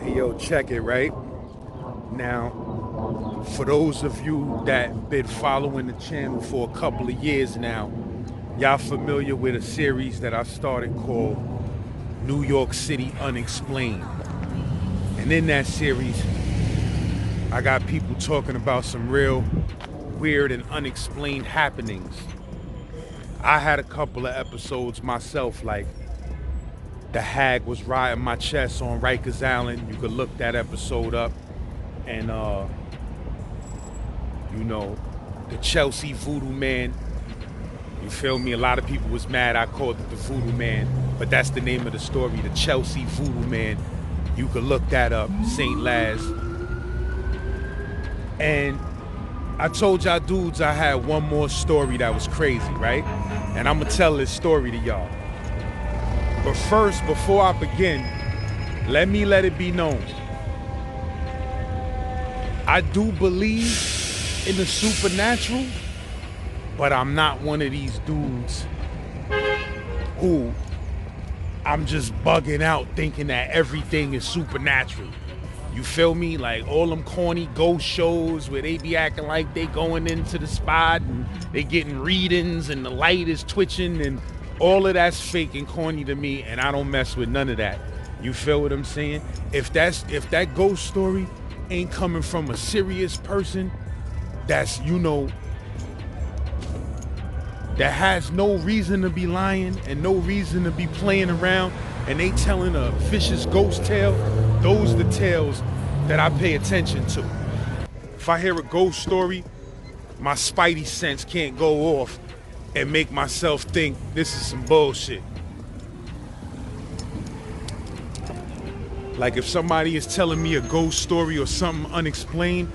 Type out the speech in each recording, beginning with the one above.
Hey, yo, check it, right? Now, for those of you that been following the channel for a couple of years now, y'all familiar with a series that I started called New York City Unexplained. And in that series, I got people talking about some real weird and unexplained happenings. I had a couple of episodes myself, like the hag was riding my chest on Rikers Island. You could look that episode up. And the Chelsea Voodoo Man. You feel me? A lot of people was mad I called it the Voodoo Man, but that's the name of the story, the Chelsea Voodoo Man. You could look that up, St.laz. And I told y'all dudes I had one more story that was crazy, right? And I'm gonna tell this story to y'all. But first, before I begin, let it be known. I do believe in the supernatural, but I'm not one of these dudes who I'm just bugging out thinking that everything is supernatural. You feel me? Like all them corny ghost shows where they be acting like they going into the spot and they getting readings and the light is twitching, and all of that's fake and corny to me, and I don't mess with none of that. You feel what I'm saying? If that ghost story ain't coming from a serious person that's, that has no reason to be lying and no reason to be playing around, and they telling a vicious ghost tale, those are the tales that I pay attention to. If I hear a ghost story, my spidey sense can't go off and make myself think this is some bullshit. Like if somebody is telling me a ghost story or something unexplained,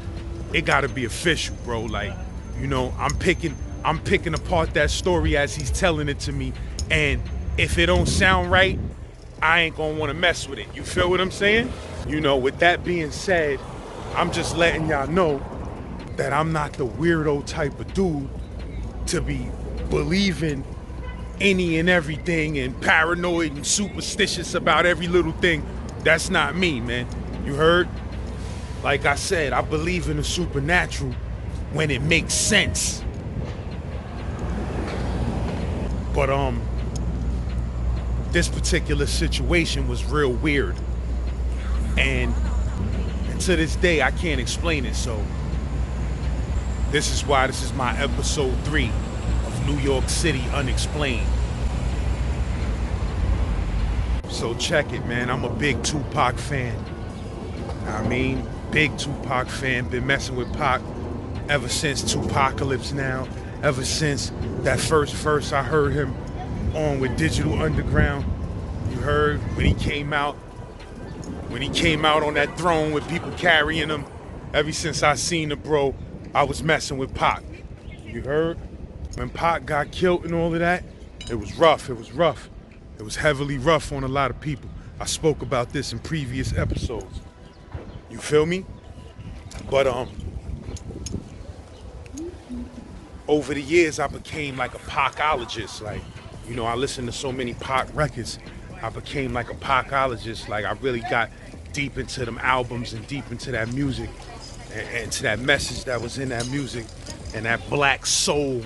it gotta be official, bro. Like, I'm picking apart that story as he's telling it to me, and if it don't sound right, I ain't gonna wanna mess with it. You feel what I'm saying? With that being said, I'm just letting y'all know that I'm not the weirdo type of dude to be believing any and everything and paranoid and superstitious about every little thing. That's not me, man. You heard? Like I said, I believe in the supernatural when it makes sense. But this particular situation was real weird. And to this day, I can't explain it. So this is why this is my episode 3 of New York City Unexplained. So check it, man. I'm a big Tupac fan. Big Tupac fan. Been messing with Pac ever since Tupacalypse now. Ever since that first verse I heard him on with Digital Underground. You heard when he came out on that throne with people carrying him. Ever since I seen the bro, I was messing with Pac. You heard? When Pac got killed and all of that, it was rough. It was heavily rough on a lot of people. I spoke about this in previous episodes. You feel me? But over the years, I became like a Pacologist. Like, I listened to so many Pac records. I became like a Pacologist. Like, I really got deep into them albums and deep into that music and to that message that was in that music and that black soul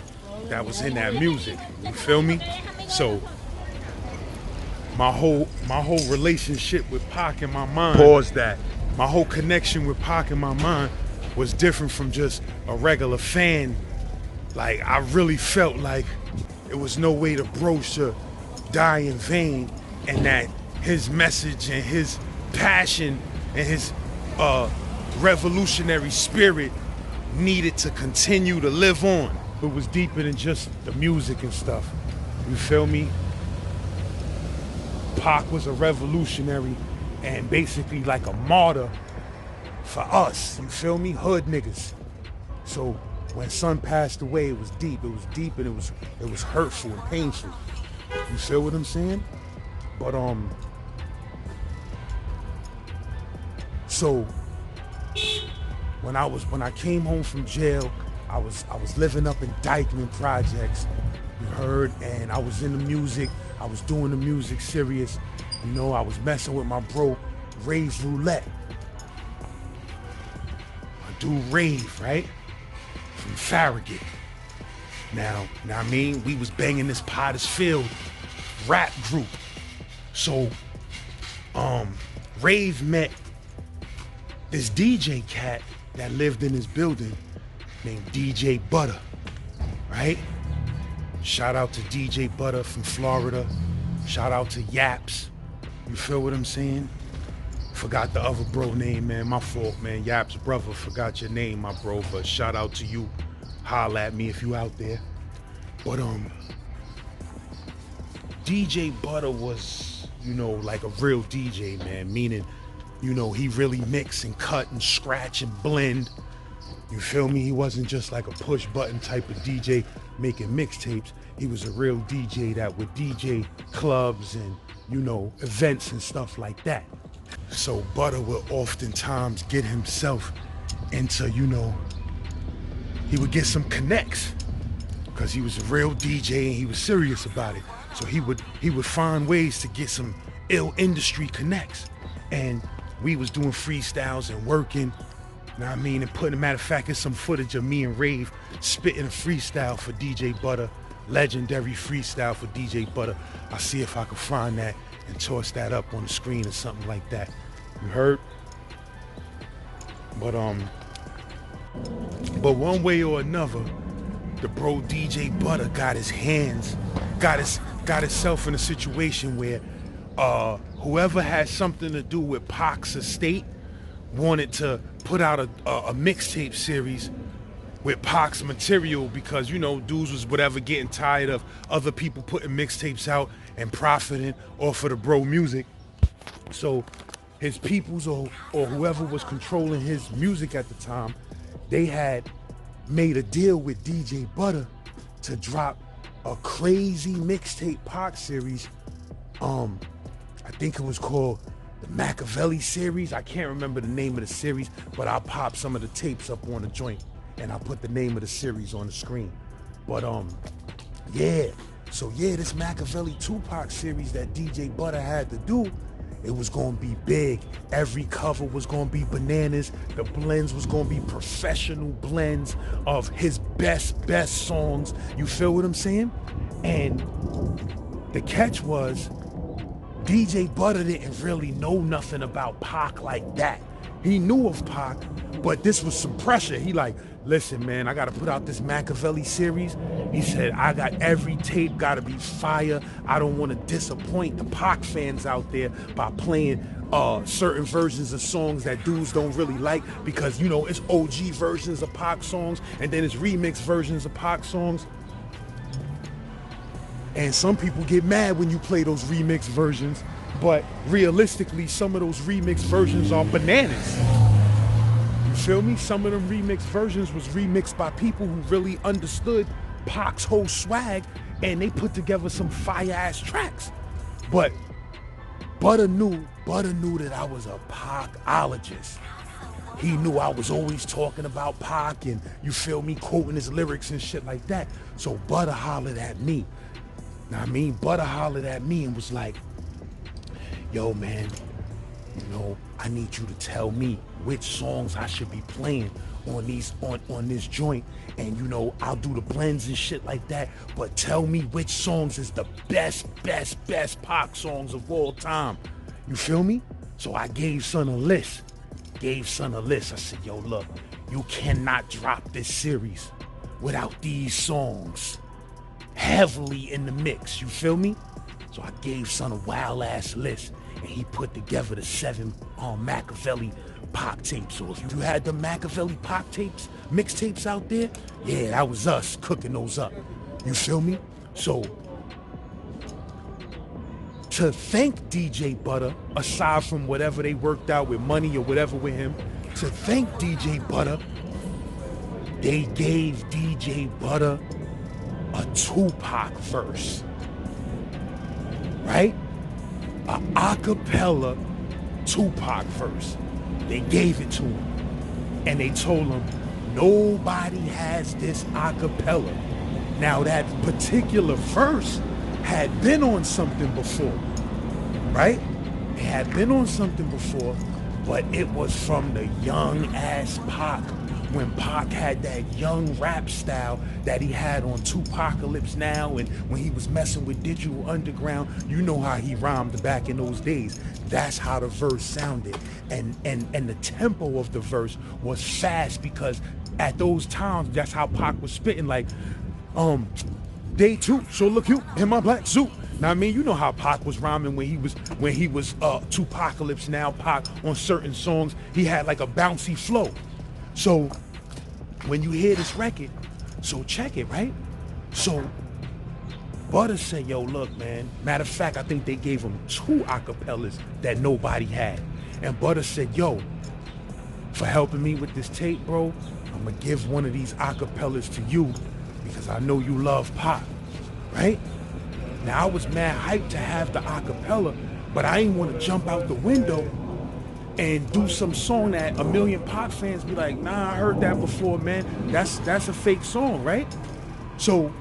that was in that music. You feel me? So my whole relationship with Pac in my mind, my whole connection with Pac in my mind was different from just a regular fan. Like, I really felt like it was no way the bro should die in vain, and that his message and his passion and his revolutionary spirit needed to continue to live on. It was deeper than just the music and stuff. You feel me? Pac was a revolutionary and basically like a martyr for us. You feel me? Hood niggas. So when son passed away, it was deep and it was hurtful and painful. You feel what I'm saying? But so when I came home from jail, I was living up in Dykeman projects, you heard, and I was in the music. I was doing the music serious. I was messing with my bro Rave Roulette. My dude Rave, right? From Farragut. Now I mean, we was banging this Potter's Field rap group. So, Rave met this DJ cat that lived in his building named DJ Butter, right? Shout out to DJ Butter from Florida. Shout out to Yaps. You feel what I'm saying? Forgot the other bro name, man. My fault, man. Yaps brother, forgot your name, my bro. But shout out to you. Holla at me if you out there. But DJ Butter was, you know, like a real DJ, man. Meaning, you know, he really mix and cut and scratch and blend. You feel me? He wasn't just like a push button type of DJ making mixtapes. He was a real DJ that would DJ clubs and, you know, events and stuff like that. So Butter would oftentimes get himself into, you know, he would get some connects because he was a real DJ and he was serious about it. So he would find ways to get some ill industry connects. And we was doing freestyles and working, you know what I mean, and putting, matter of fact, there's some footage of me and Rave spitting a freestyle for DJ Butter, legendary freestyle for DJ Butter. I'll see if I can find that and toss that up on the screen or something like that. You heard? But one way or another, the bro DJ Butter got himself in a situation where whoever had something to do with Pac's estate wanted to put out a mixtape series with Pac's material because, you know, dudes was whatever getting tired of other people putting mixtapes out and profiting off of the bro music. So his peoples or whoever was controlling his music at the time, they had made a deal with DJ Butter to drop a crazy mixtape Pac series. I think it was called the Machiavelli series. I can't remember the name of the series, but I'll pop some of the tapes up on the joint and I'll put the name of the series on the screen. But yeah. So yeah, this Machiavelli Tupac series that DJ Butter had to do, it was gonna be big. Every cover was gonna be bananas. The blends was gonna be professional blends of his best songs. You feel what I'm saying? And the catch was, DJ Butter didn't really know nothing about Pac like that. He knew of Pac, but this was some pressure. He like, listen, man, I gotta put out this Machiavelli series. He said, I got every tape gotta be fire. I don't wanna disappoint the Pac fans out there by playing certain versions of songs that dudes don't really like because, you know, it's OG versions of Pac songs and then it's remix versions of Pac songs. And some people get mad when you play those remix versions, but realistically, some of those remix versions are bananas. You feel me? Some of them remix versions was remixed by people who really understood Pac's whole swag and they put together some fire-ass tracks. But Butter knew that I was a Pacologist. He knew I was always talking about Pac and, you feel me, quoting his lyrics and shit like that. So Butter hollered at me. Now, I mean, Butter hollered at me and was like, yo, man, you know, I need you to tell me which songs I should be playing on this joint. And, you know, I'll do the blends and shit like that. But tell me which songs is the best Pac songs of all time. You feel me? So I gave son a list. I said, yo, look, you cannot drop this series without these songs heavily in the mix, you feel me? So I gave son a wild ass list and he put together the 7 Machiavelli Pac tapes. So if you had the Machiavelli Pac tapes, mixtapes out there, yeah, that was us cooking those up. You feel me? So to thank DJ Butter, aside from whatever they worked out with money or whatever with him, to thank DJ Butter, they gave DJ Butter a Tupac verse, right? A acapella Tupac verse. They gave it to him and they told him nobody has this acapella. Now that particular verse had been on something before, right? It had been on something before, but it was from the young ass Pac. When Pac had that young rap style that he had on Tupacalypse Now, and when he was messing with Digital Underground, you know how he rhymed back in those days. That's how the verse sounded. And the tempo of the verse was fast, because at those times, that's how Pac was spitting, like, day two, so look you in my black suit. Now I mean, you know how Pac was rhyming when he was Tupacalypse Now Pac on certain songs. He had like a bouncy flow. So when you hear this record, so check it, right? So Butter said, yo, look, man. Matter of fact, I think they gave him 2 acapellas that nobody had. And Butter said, yo, for helping me with this tape, bro, I'm gonna give one of these acapellas to you because I know you love Pac, right? Now I was mad hyped to have the acapella, but I ain't want to jump out the window and do some song that a million Pac fans be like, nah, I heard that before, man. That's a fake song, right? So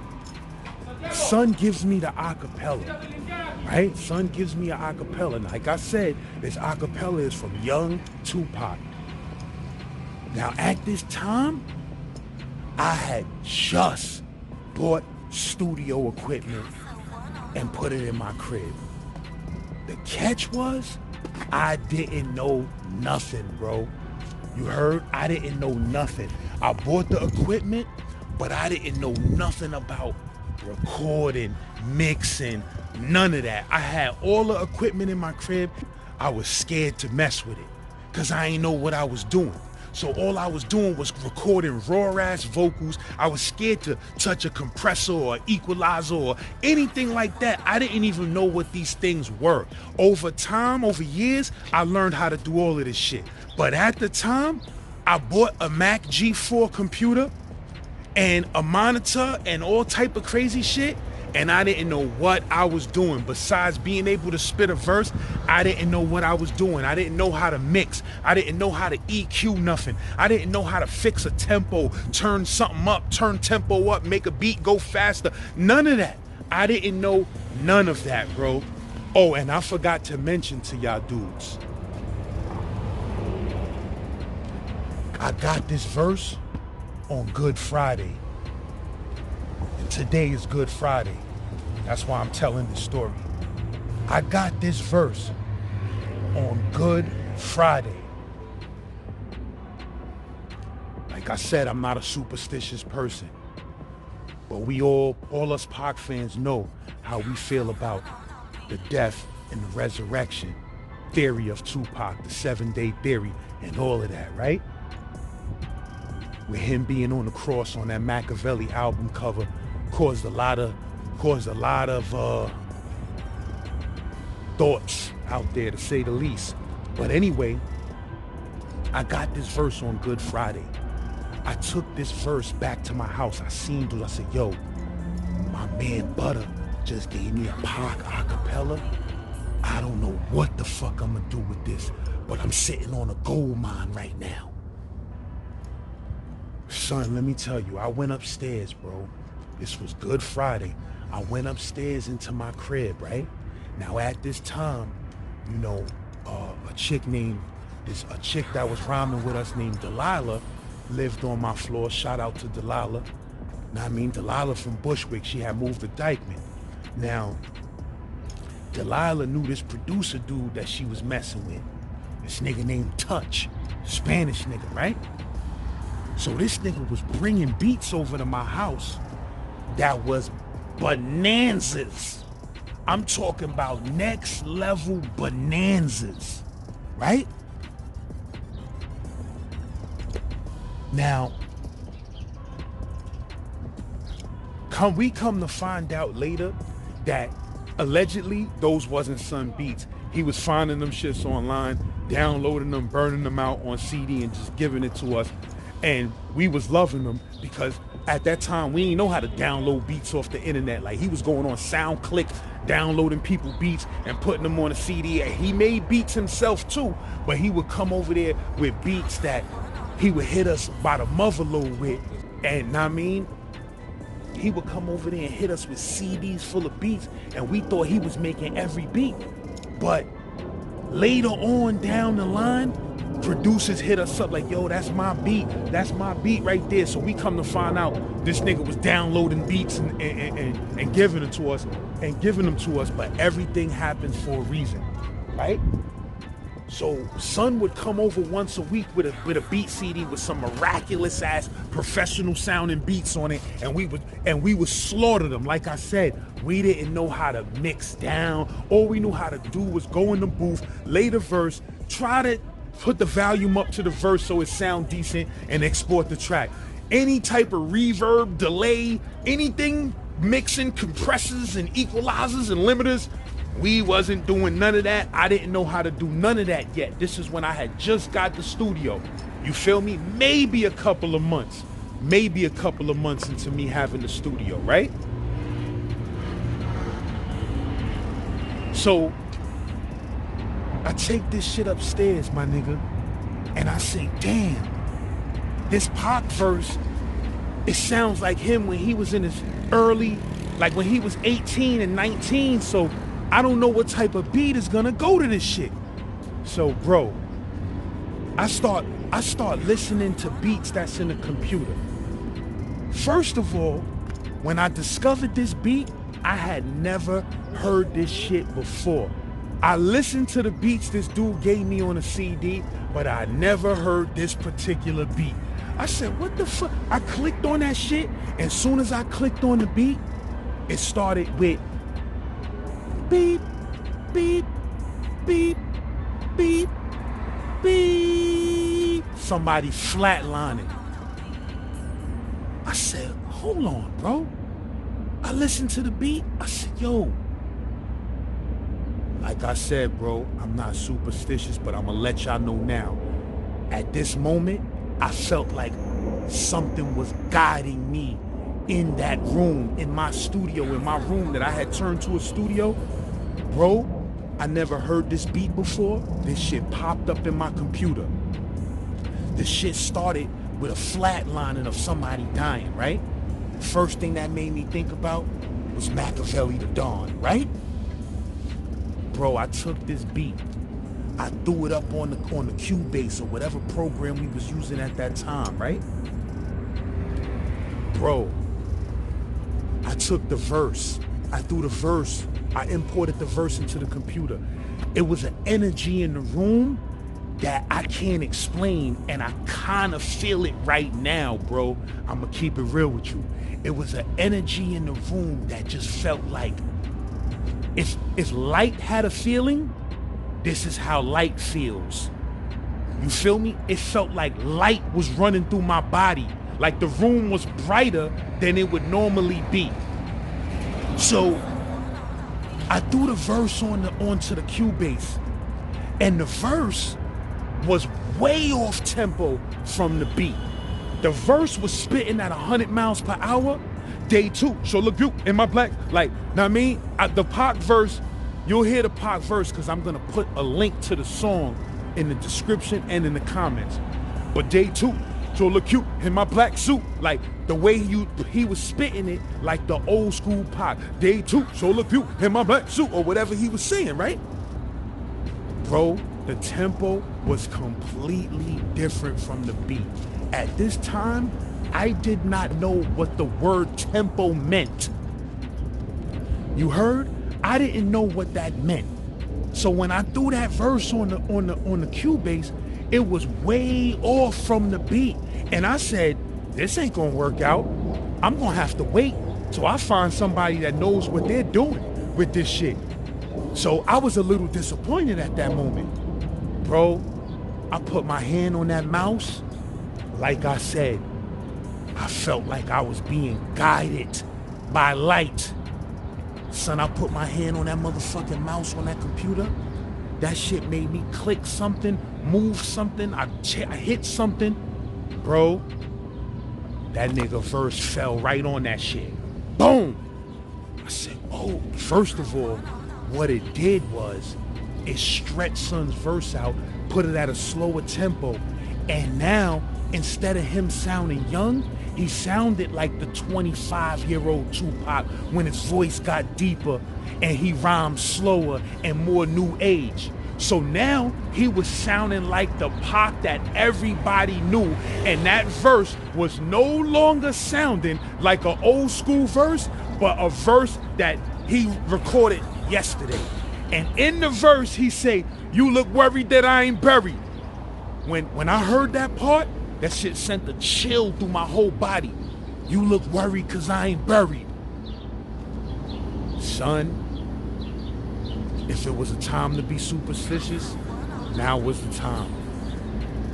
Son gives me the acapella, right? Son gives me an acapella. And like I said, this acapella is from young Tupac. Now at this time, I had just bought studio equipment and put it in my crib. The catch was, I didn't know nothing, bro. You heard? I didn't know nothing. I bought the equipment, but I didn't know nothing about recording, mixing, none of that. I had all the equipment in my crib. I was scared to mess with it because I ain't know what I was doing. So all I was doing was recording raw ass vocals. I was scared to touch a compressor or equalizer or anything like that. I didn't even know what these things were. Over time, over years, I learned how to do all of this shit. But at the time, I bought a Mac G4 computer and a monitor and all type of crazy shit, and I didn't know what I was doing. Besides being able to spit a verse, I didn't know what I was doing. I didn't know how to mix. I didn't know how to EQ nothing. I didn't know how to fix a tempo, turn something up, turn tempo up, make a beat go faster. None of that. I didn't know none of that, bro. Oh, and I forgot to mention to y'all dudes, I got this verse on Good Friday. And today is Good Friday. That's why I'm telling this story. I got this verse on Good Friday. Like I said, I'm not a superstitious person. But we all us Pac fans know how we feel about the death and the resurrection theory of Tupac, the 7-day theory, and all of that, right? With him being on the cross on that Machiavelli album cover caused a lot of thoughts out there, to say the least. But anyway, I got this verse on Good Friday. I took this verse back to my house. I seen it. I said, yo, my man Butter just gave me a Pac acapella. I don't know what the fuck I'm gonna do with this, but I'm sitting on a gold mine right now. Son, let me tell you, I went upstairs, bro. This was Good Friday. I went upstairs into my crib, right? Now at this time, you know, a chick that was rhyming with us named Delilah lived on my floor. Shout out to Delilah. Now I mean, Delilah from Bushwick, she had moved to Dykeman. Now, Delilah knew this producer dude that she was messing with. This nigga named Touch, Spanish nigga, right? So this nigga was bringing beats over to my house that was bonanzas. I'm talking about next level bonanzas, right? Now, we come to find out later that allegedly those wasn't Son beats. He was finding them shits online, downloading them, burning them out on CD and just giving it to us. And we was loving them because at that time we didn't know how to download beats off the internet. Like, he was going on SoundClick, downloading people beats and putting them on a CD. And he made beats himself too, but he would come over there with beats that he would hit us by the motherload with. And I mean, he would come over there and hit us with CDs full of beats, and we thought he was making every beat. But Later on down the line, producers hit us up like, yo, that's my beat right there. So we come to find out this nigga was downloading beats and giving them to us, but everything happens for a reason, right? So son would come over once a week with a beat CD with some miraculous ass professional sounding beats on it, and we would slaughter them. Like I said, we didn't know how to mix down. All we knew how to do was go in the booth, lay the verse, try to put the volume up to the verse so it sound decent, and export the track. Any type of reverb, delay, anything, mixing, compressors and equalizers and limiters, we wasn't doing none of that. I didn't know how to do none of that yet. This is when I had just got the studio. You feel me? Maybe a couple of months into me having the studio, right? So I take this shit upstairs, my nigga, and I say, damn, this Pac verse, it sounds like him when he was in his early, like when he was 18 and 19, so I don't know what type of beat is gonna go to this shit. So, bro, I start listening to beats that's in the computer. First of all, when I discovered this beat, I had never heard this shit before. I listened to the beats this dude gave me on a CD, but I never heard this particular beat. I said, what the fuck? I clicked on that shit, and as soon as I clicked on the beat, it started with beep, beep, beep, beep, beep. Somebody flatlining. I said, hold on, bro. I listened to the beat. I said, yo. Like I said, bro, I'm not superstitious, but I'm gonna let y'all know now. At this moment, I felt like something was guiding me in that room, in my studio, in my room that I had turned to a studio. Bro, I never heard this beat before. This shit popped up in my computer. The shit started with a flatlining of somebody dying, right? First thing that made me think about was Machiavelli the Dawn, right? Bro, I took this beat. I threw it up on the Cubase or whatever program we was using at that time, right? Bro, I took the verse. I threw the verse. I imported the verse into the computer. It was an energy in the room that I can't explain, and I kind of feel it right now, bro. I'm gonna keep it real with you. It was an energy in the room that just felt like, if light had a feeling, this is how light feels. You feel me? It felt like light was running through my body, like the room was brighter than it would normally be. So I threw the verse onto the Cubase, and the verse was way off tempo from the beat. The verse was spitting at 100 miles per hour. Day 2, so look you in my black, like, know what I mean? The Pac verse, you'll hear the Pac verse because I'm gonna put a link to the song in the description and in the comments. But day 2, so look cute in my black suit, like the way he was spitting it like the old school Pac. Day 2, so look cute in my black suit, or whatever he was saying, right? Bro, the tempo was completely different from the beat. At this time, I did not know what the word tempo meant. You heard? I didn't know what that meant. So when I threw that verse on the Cubase, it was way off from the beat. And I said, this ain't gonna work out. I'm gonna have to wait till I find somebody that knows what they're doing with this shit. So I was a little disappointed at that moment. Bro, I put my hand on that mouse. Like I said, I felt like I was being guided by light. Son, I put my hand on that motherfucking mouse on that computer. That shit made me click something, move something, I hit something. Bro, that nigga verse fell right on that shit. Boom! I said, oh, first of all, what it did was, it stretched son's verse out, put it at a slower tempo, and now, instead of him sounding young, he sounded like the 25-year-old Tupac when his voice got deeper and he rhymed slower and more new age. So now he was sounding like the Pac that everybody knew. And that verse was no longer sounding like an old school verse, but a verse that he recorded yesterday. And in the verse, he say, "You look worried that I ain't buried." When I heard that part, that shit sent a chill through my whole body. You look worried cause I ain't buried. Son, if it was a time to be superstitious, now was the time.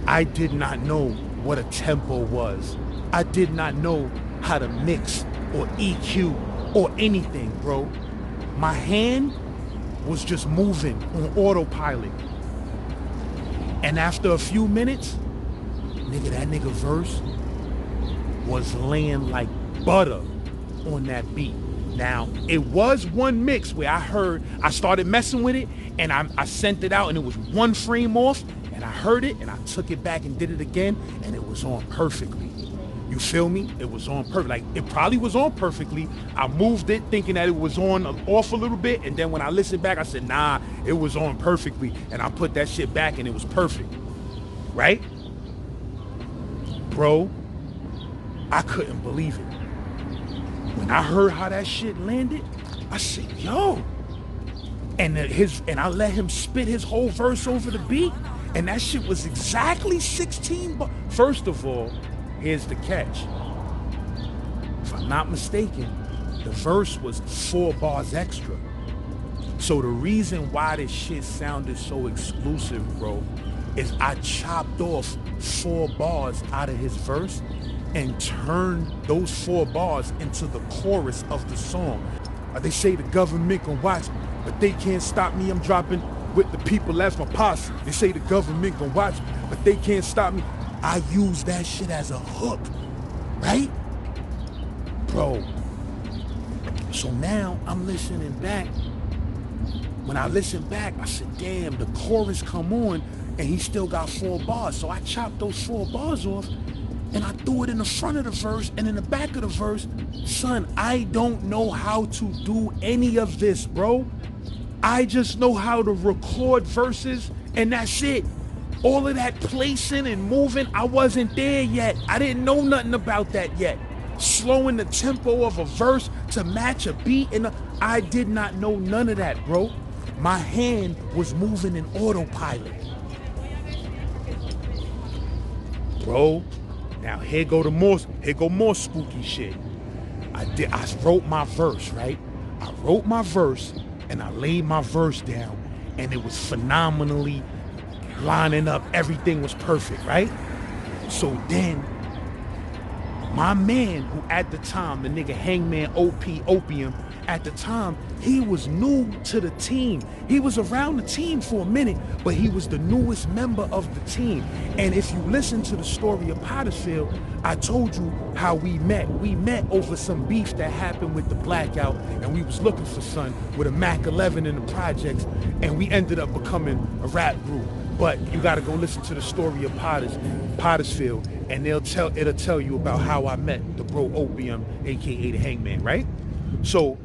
I did not know what a tempo was. I did not know how to mix or EQ or anything, bro. My hand was just moving on autopilot. And after a few minutes, that nigga verse was laying like butter on that beat. Now, it was one mix where I started messing with it, and I sent it out, and it was one frame off, and I heard it, and I took it back and did it again, and it was on perfectly. You feel me? It was on perfect. Like, it probably was on perfectly. I moved it thinking that it was on off a little bit, and then when I listened back, I said, nah, it was on perfectly, and I put that shit back, and it was perfect. Right? Bro, I couldn't believe it. When I heard how that shit landed, I said, yo. And I let him spit his whole verse over the beat, and that shit was exactly 16 bars. First of all, here's the catch. If I'm not mistaken, the verse was 4 bars extra. So the reason why this shit sounded so exclusive, bro, is I chopped off 4 bars out of his verse and turned those 4 bars into the chorus of the song. They say the government can watch me, but they can't stop me. I'm dropping with the people, that's my posse. They say the government can watch me, but they can't stop me. I use that shit as a hook, right? Bro. So now I'm listening back. When I listen back, I said, damn, the chorus come on and he still got 4 bars. So I chopped those 4 bars off and I threw it in the front of the verse and in the back of the verse. Son, I don't know how to do any of this, bro. I just know how to record verses and that's it. All of that placing and moving, I wasn't there yet. I didn't know nothing about that yet. Slowing the tempo of a verse to match a beat, and I did not know none of that, bro. My hand was moving in autopilot. Bro, now here go more spooky shit. I wrote my verse, right? I wrote my verse and I laid my verse down and it was phenomenally lining up. Everything was perfect, right? So then my man, who at the time, the nigga Hangman Opium, at the time, he was new to the team. He was around the team for a minute, but he was the newest member of the team. And if you listen to the story of Pottersfield, I told you how we met. We met over some beef that happened with the Blackout, and we was looking for son with a Mac 11 in the projects, and we ended up becoming a rap group. But you gotta go listen to the story of Pottersfield, and it'll tell you about how I met the bro Opium, aka the Hangman, right? So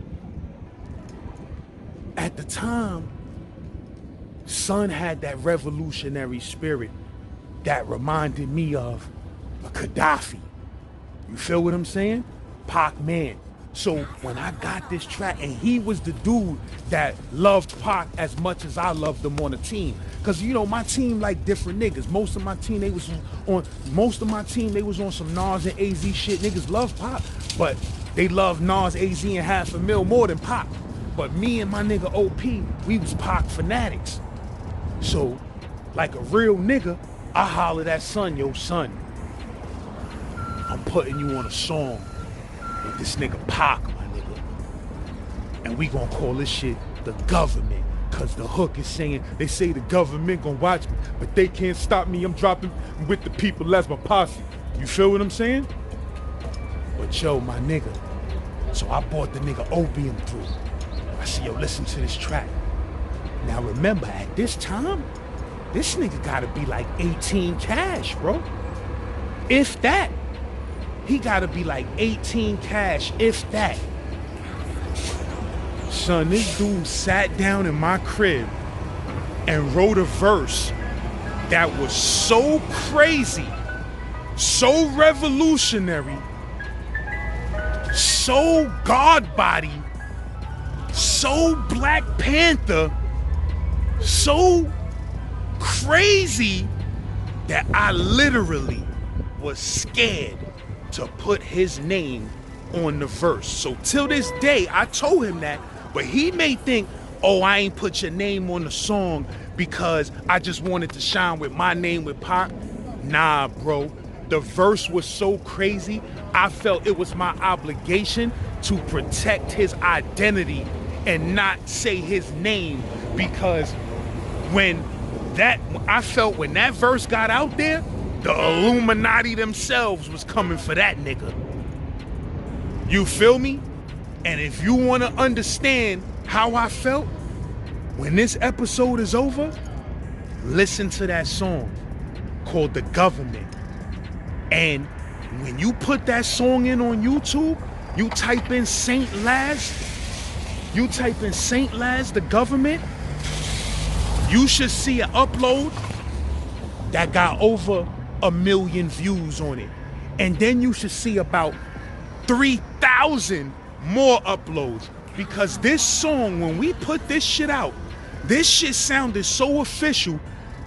at the time, son had that revolutionary spirit that reminded me of a Gaddafi. You feel what I'm saying? Pac man. So when I got this track, and he was the dude that loved Pac as much as I loved him on the team. Cause you know, my team like different niggas. Most of my team, they was on some Nas and AZ shit. Niggas love Pac, but they love Nas, AZ, and $500,000 more than Pac. But me and my nigga OP, we was Pac fanatics. So, like a real nigga, I hollered at son, yo son, I'm putting you on a song with this nigga Pac, my nigga. And we gonna call this shit The Government. Cause the hook is saying, they say the government gonna watch me, but they can't stop me. I'm dropping with the people, that's my posse. You feel what I'm saying? But yo, my nigga, so I brought the nigga Opium through. I said, yo, listen to this track. Now remember, at this time, this nigga gotta be like 18 cash, bro. If that. He gotta be like 18 cash, if that. Son, this dude sat down in my crib and wrote a verse that was so crazy, so revolutionary, so God body, so Black Panther, so crazy that I literally was scared to put his name on the verse. So till this day, I told him that, but he may think, oh, I ain't put your name on the song because I just wanted to shine with my name with Pac. Nah, bro. The verse was so crazy, I felt it was my obligation to protect his identity and not say his name, because when that verse got out there, the Illuminati themselves was coming for that nigga. You feel me? And if you want to understand how I felt, when this episode is over, listen to that song called The Government. And when you put that song in on YouTube, you type in st.laz, The Government, you should see an upload that got over 1 million views on it. And then you should see about 3,000 more uploads, because this song, when we put this shit out, this shit sounded so official,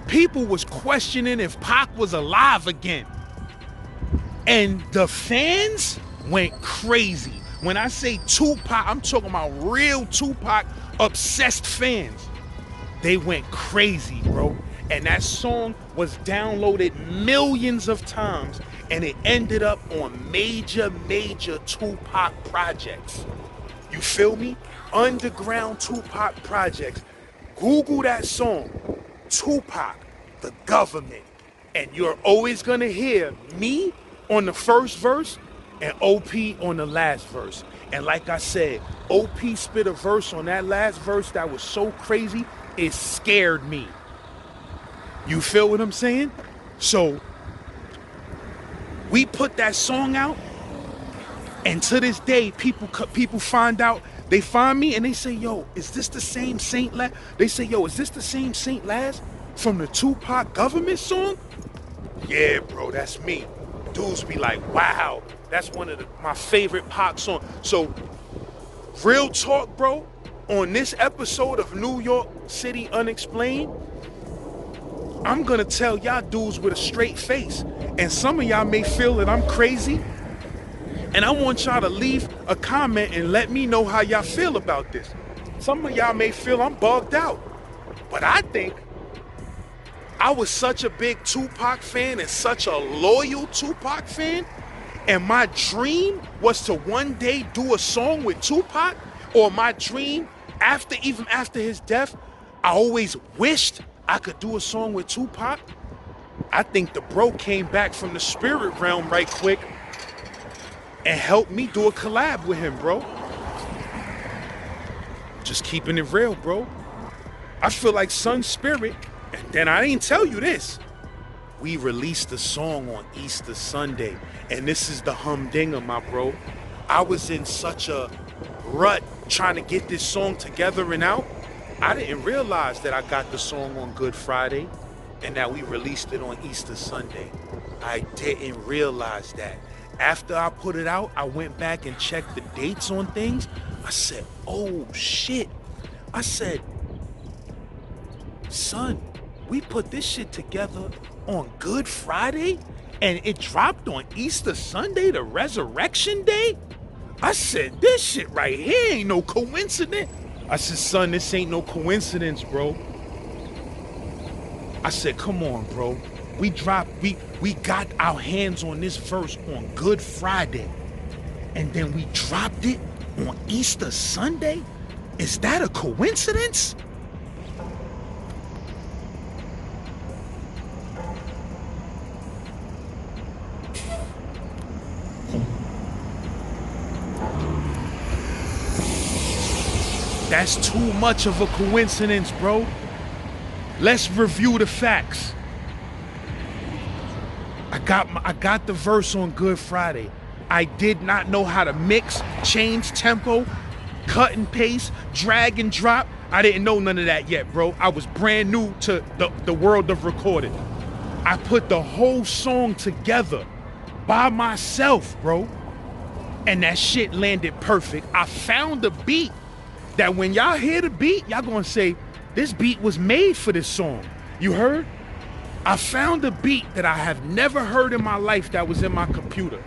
people was questioning if Pac was alive again. And the fans went crazy. When I say Tupac, I'm talking about real Tupac obsessed fans. They went crazy, bro. And that song was downloaded millions of times, and it ended up on major Tupac projects. You feel me? Underground Tupac projects. Google that song, Tupac, The Government, and you're always gonna hear me on the first verse and OP on the last verse. And like I said, OP spit a verse on that last verse that was so crazy, it scared me. You feel what I'm saying? So we put that song out, and to this day, people find out. They find me and they say, yo, is this the same st.laz? They say, yo, is this the same st.laz from the Tupac Government song? Yeah, bro, that's me. Dudes be like, wow, that's one of my favorite Pac songs. So, real talk, bro, on this episode of New York City Unexplained, I'm gonna tell y'all dudes with a straight face. And some of y'all may feel that I'm crazy, and I want y'all to leave a comment and let me know how y'all feel about this. Some of y'all may feel I'm bugged out, but I think I was such a big Tupac fan and such a loyal Tupac fan, and my dream was to one day do a song with Tupac, or my dream even after his death, I always wished I could do a song with Tupac. I think the bro came back from the spirit realm right quick and helped me do a collab with him, bro. Just keeping it real, bro. I feel like Sun Spirit, and then I didn't tell you this. We released the song on Easter Sunday, and this is the humdinger, my bro. I was in such a rut trying to get this song together and out. I didn't realize that I got the song on Good Friday and that we released it on Easter Sunday. I didn't realize that. After I put it out, I went back and checked the dates on things. I said, oh shit. I said, son, we put this shit together on Good Friday and it dropped on Easter Sunday, the Resurrection Day? I said, this shit right here ain't no coincidence. I said, son, this ain't no coincidence, bro. I said, come on, bro. We got our hands on this verse on Good Friday, and then we dropped it on Easter Sunday? Is that a coincidence? That's too much of a coincidence, bro. Let's review the facts. I got the verse on Good Friday. I did not know how to mix, change tempo, cut and paste, drag and drop. I didn't know none of that yet, bro. I was brand new to the world of recording. I put the whole song together by myself, bro. And that shit landed perfect. I found a beat that when y'all hear the beat, y'all gonna say, this beat was made for this song. You heard? I found a beat that I have never heard in my life that was in my computer.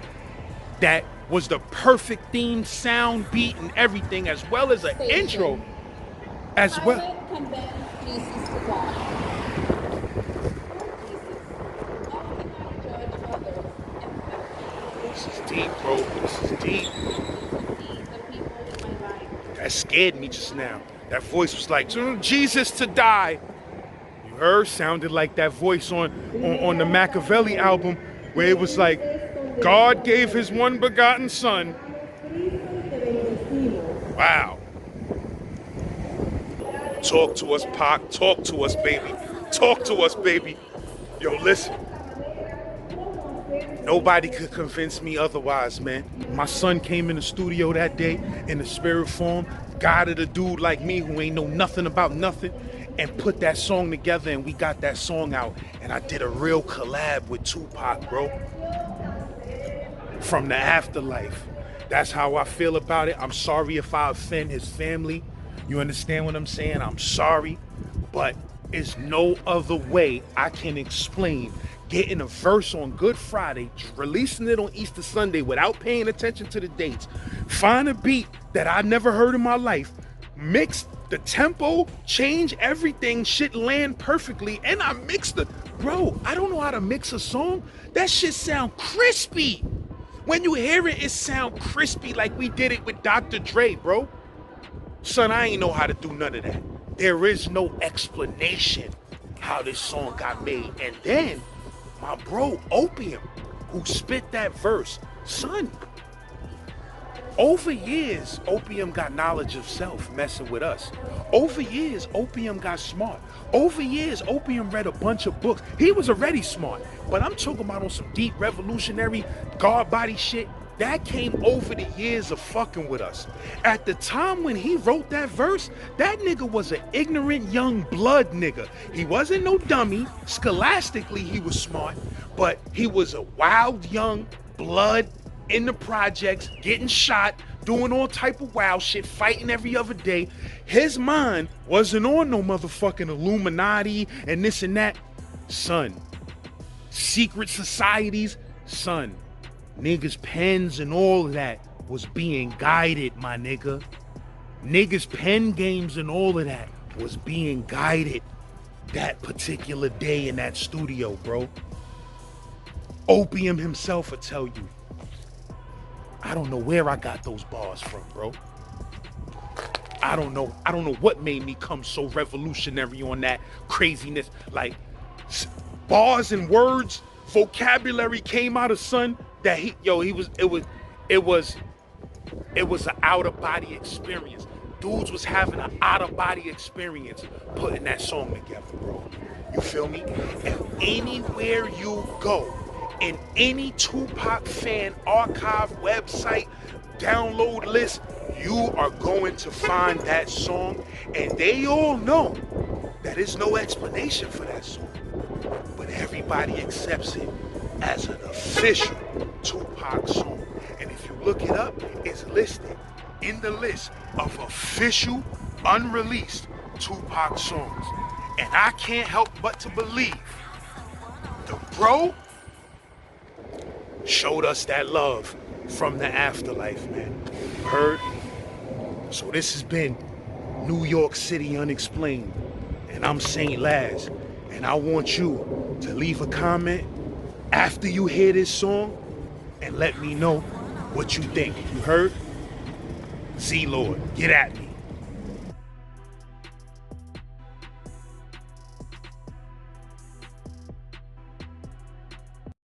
That was the perfect theme, sound, beat, and everything, as well as an intro. As well. This is deep, bro. This is deep. That scared me just now. That voice was like, Jesus to die. You heard? Sounded like that voice on the Machiavelli album where it was like, God gave his one begotten son. Wow. Talk to us, Pac. Talk to us, baby. Talk to us, baby. Yo, listen. Nobody could convince me otherwise, man. My son came in the studio that day in the spirit form, guided a dude like me who ain't know nothing about nothing, and put that song together, and we got that song out. And I did a real collab with Tupac, bro. From the afterlife. That's how I feel about it. I'm sorry if I offend his family. You understand what I'm saying? I'm sorry, but it's no other way I can explain getting a verse on Good Friday, releasing it on Easter Sunday without paying attention to the dates, find a beat that I never heard in my life, mix the tempo, change everything, shit land perfectly, and I mixed the, bro, I don't know how to mix a song. That shit sound crispy. When you hear it, it sound crispy like we did it with Dr. Dre, bro. Son, I ain't know how to do none of that. There is no explanation how this song got made. And then my bro, Opium, who spit that verse, son, over years, Opium got knowledge of self messing with us. Over years, Opium got smart. Over years, Opium read a bunch of books. He was already smart, but I'm talking about on some deep revolutionary guard body shit. That came over the years of fucking with us. At the time when he wrote that verse, that nigga was an ignorant young blood nigga. He wasn't no dummy. Scholastically, he was smart, but he was a wild young blood in the projects, getting shot, doing all type of wild shit, fighting every other day. His mind wasn't on no motherfucking Illuminati and this and that. Son, secret societies, son, niggas' pens and all of that was being guided, my nigga. Niggas' pen games and all of that was being guided that particular day in that studio, bro. Opium himself will tell you, I don't know where I got those bars from, bro. I don't know what made me come so revolutionary on that craziness. Like, bars and words, vocabulary came out of son that it was an out-of-body experience. Dudes was having an out-of-body experience putting that song together, bro. You feel me? And anywhere you go, in any Tupac fan archive website, download list, you are going to find that song. And they all know that there's no explanation for that song. But everybody accepts it as an official Tupac song. And if you look it up, it's listed in the list of official, unreleased Tupac songs. And I can't help but to believe the bro showed us that love from the afterlife, man. Heard? So this has been New York City Unexplained. And I'm st.laz. And I want you to leave a comment after you hear this song and let me know what you think. You heard? Z-Lord, get at me.